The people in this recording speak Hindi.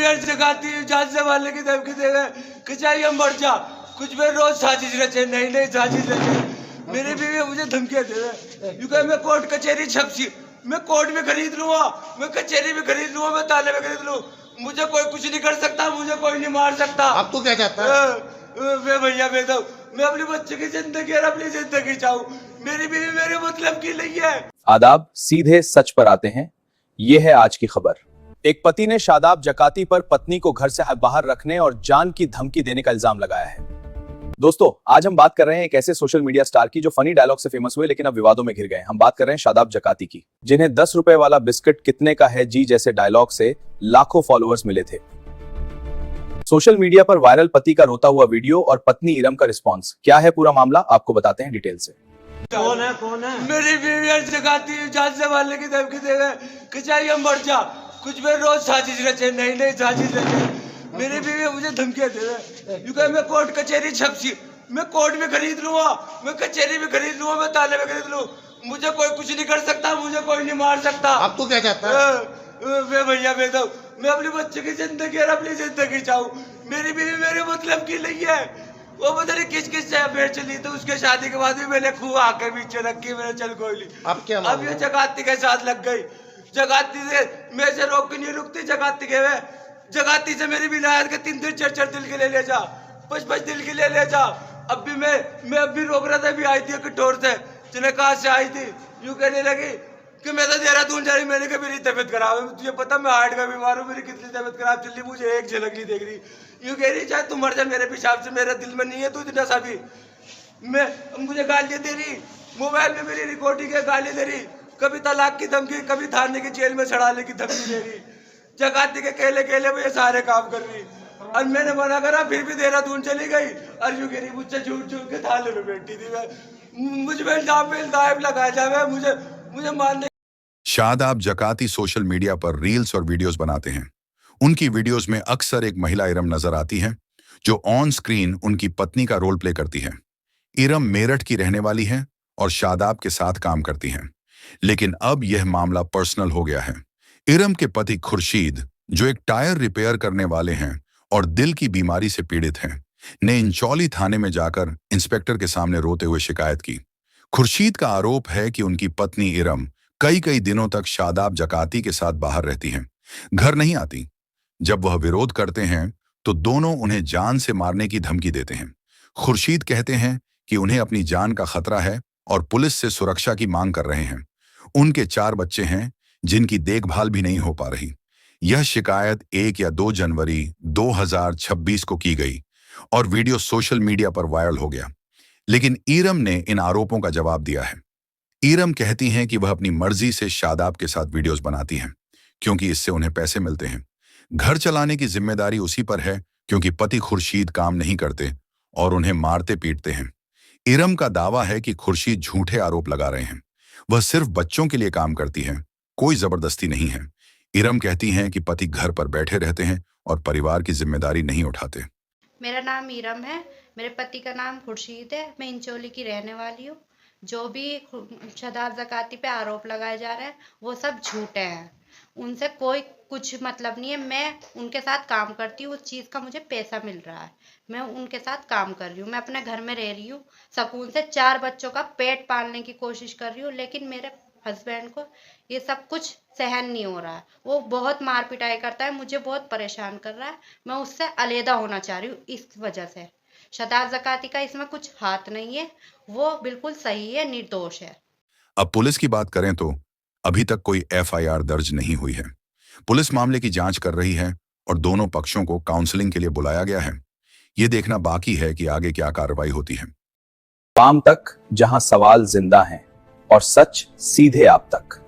यार जगाती जान से मारने की धमकी देवे कि चाहिए मर जा, कुछ भी रोज साजिश रचे, नई नई साजिश रचे। मेरी बीवी मुझे धमकियां दे रहे, क्योंकि मैं कोर्ट कचहरी छपसी, मैं कोर्ट में खरीद लूंगा, मैं कचहरी में खरीद लूंगा, मैं ताले में खरीद लूं, मुझे कोई कुछ नहीं कर सकता, मुझे कोई नहीं मार सकता। अब तो क्या चाहता है? मैं भैया मैं अपने बच्चे की जिंदगी और अपनी जिंदगी चाहूँ, मेरी बीवी मेरे मतलब की नहीं है। आदाब, सीधे सच पर आते हैं। ये है आज की खबर। एक पति ने शादाब जकाती पर पत्नी को घर से बाहर रखने और जान की धमकी देने का इल्जाम लगाया है। दोस्तों, आज हम बात कर रहे हैं एक ऐसे सोशल मीडिया स्टार की जो फनी डायलॉग से फेमस हुए लेकिन अब विवादों में घिर गए। हम बात कर रहे हैं शादाब जकाती की, जिन्हें 10 रुपए वाला बिस्किट कितने का है जी जैसे डायलॉग से लाखों फॉलोअर्स मिले थे। सोशल मीडिया पर वायरल पति का रोता हुआ वीडियो और पत्नी इरम का रिस्पॉन्स। क्या है पूरा मामला, आपको बताते हैं डिटेल से। कौन है? मेरी बीवी यार जगाती जान से मारने की धमकी देवे कि चाहिए मर जा, कुछ भी रोज साजिश रचे, नई नई साजिश रचे। मेरी बीवी मुझे धमकियां दे रहे, क्योंकि मैं कोर्ट कचहरी छपसी, मैं कोर्ट में खरीद लूंगा, मैं कचहरी में खरीद लूंगा, मैं ताले में खरीद लूं, मुझे कोई कुछ नहीं कर सकता, मुझे कोई नहीं मार सकता। अब तो क्या चाहता है? मैं भैया मैं अपने बच्चे की जिंदगी और अपनी जिंदगी चाहूँ, मेरी बीवी मेरे मतलब की नहीं है। वो पता नहीं किस से अफेयर चली, तो उसके शादी के बाद भी मैंने खूह आकर पीछे रखी, मैंने चल कोई ली। अब क्या? अब ये जगाती के साथ लग गई, जगाती से मैं से रोक के नहीं रुकती, जगाती के वे जगाती से मेरी विलायत के 3 4 दिल के ले जा, 5 दिल के ले जा। अब भी मैं अब भी रोक रहा था, अभी आई थी कठोर से, जिन्हें कहा से आई थी, यूं कहने लगी कि मैं तो देहरादून जा रही, मैंने कहा मेरी तबियत खराब है, तुझे पता मैं हार्ट का बीमार हूँ, मेरी कितनी तबियत खराब चल रही, मुझे एक झलक नहीं देख रही। यूं कह रही चाहे तू मर जा मेरे पेशाब से, मेरे दिल में नहीं है तू इतना सा भी। मैं मुझे गालियां दे रही, मोबाइल में मेरी रिकॉर्डिंग है, गाली दे रही, कभी तलाक की धमकी, कभी थाने की जेल में चढ़ाने की धमकी दे रही, जगाती के केले में ये सारे काम कर रही। और मैंने मना करा, फिर भी देहरादून चली गई और यूं कह रही मुझसे झूठ के थाने में बैठी थी। मैं मुझ पे इल्जाम लगाया जाए, मुझे मारने। शादाब जकाती सोशल मीडिया पर रील्स और वीडियोस बनाते हैं। उनकी वीडियोस में अक्सर एक महिला इरम नजर आती है जो ऑन स्क्रीन उनकी पत्नी का रोल प्ले करती है। इरम मेरठ की रहने वाली है और शादाब के साथ काम करती हैं। लेकिन अब यह मामला पर्सनल हो गया है। इरम के पति खुर्शीद, जो एक टायर रिपेयर करने वाले हैं और दिल की बीमारी से पीड़ित हैं, ने इंचौली थाने में जाकर इंस्पेक्टर के सामने रोते हुए शिकायत की। खुर्शीद का आरोप है कि उनकी पत्नी इरम कई दिनों तक शादाब जकाती के साथ बाहर रहती हैं, घर नहीं आती। जब वह विरोध करते हैं तो दोनों उन्हें जान से मारने की धमकी देते हैं। खुर्शीद कहते हैं कि उन्हें अपनी जान का खतरा है और पुलिस से सुरक्षा की मांग कर रहे हैं। उनके 4 बच्चे हैं जिनकी देखभाल भी नहीं हो पा रही। यह शिकायत 1 या 2 जनवरी 2026 को की गई और वीडियो सोशल मीडिया पर वायरल हो गया। लेकिन इरम ने इन आरोपों का जवाब दिया है। इरम कहती हैं कि वह अपनी मर्जी से शादाब के साथ वीडियोस बनाती हैं क्योंकि इससे उन्हें पैसे मिलते हैं। घर चलाने की जिम्मेदारी उसी पर है क्योंकि पति खुर्शीद काम नहीं करते और उन्हें मारते पीटते हैं। इरम का दावा है कि खुर्शीद झूठे आरोप लगा रहे हैं। वह सिर्फ बच्चों के लिए काम करती है, कोई जबरदस्ती नहीं है। इरम कहती हैं कि पति घर पर बैठे रहते हैं और परिवार की जिम्मेदारी नहीं उठाते। मेरा नाम इरम है, मेरे पति का नाम खुर्शीद है, मैं इंचोली की रहने वाली हूँ। जो भी शादाब जकाती पे आरोप लगाए जा रहे हैं वो सब झूठे हैं, उनसे कोई कुछ मतलब नहीं है। मैं उनके साथ काम करती हूँ, उस चीज़ का मुझे पैसा मिल रहा है, मैं उनके साथ काम कर रही हूँ, मैं अपने घर में रह रही हूँ सुकून से, 4 बच्चों का पेट पालने की कोशिश कर रही हूँ। लेकिन मेरे हस्बैंड को ये सब कुछ सहन नहीं हो रहा है, वो बहुत मार पिटाई करता है, मुझे बहुत परेशान कर रहा है। मैं उससे अलहदा होना चाह रही हूँ इस वजह से। शादाब जकाती का इसमें कुछ हाथ नहीं है, वो बिल्कुल सही है, निर्दोष है। अब पुलिस की बात करें तो अभी तक कोई एफआईआर दर्ज नहीं हुई है। पुलिस मामले की जांच कर रही है और दोनों पक्षों को काउंसलिंग के लिए बुलाया गया है। ये देखना बाकी है कि आगे क्या कार्रवाई होती है। शाम तक, जहां सवाल जिंदा हैं और सच सीधे आप तक।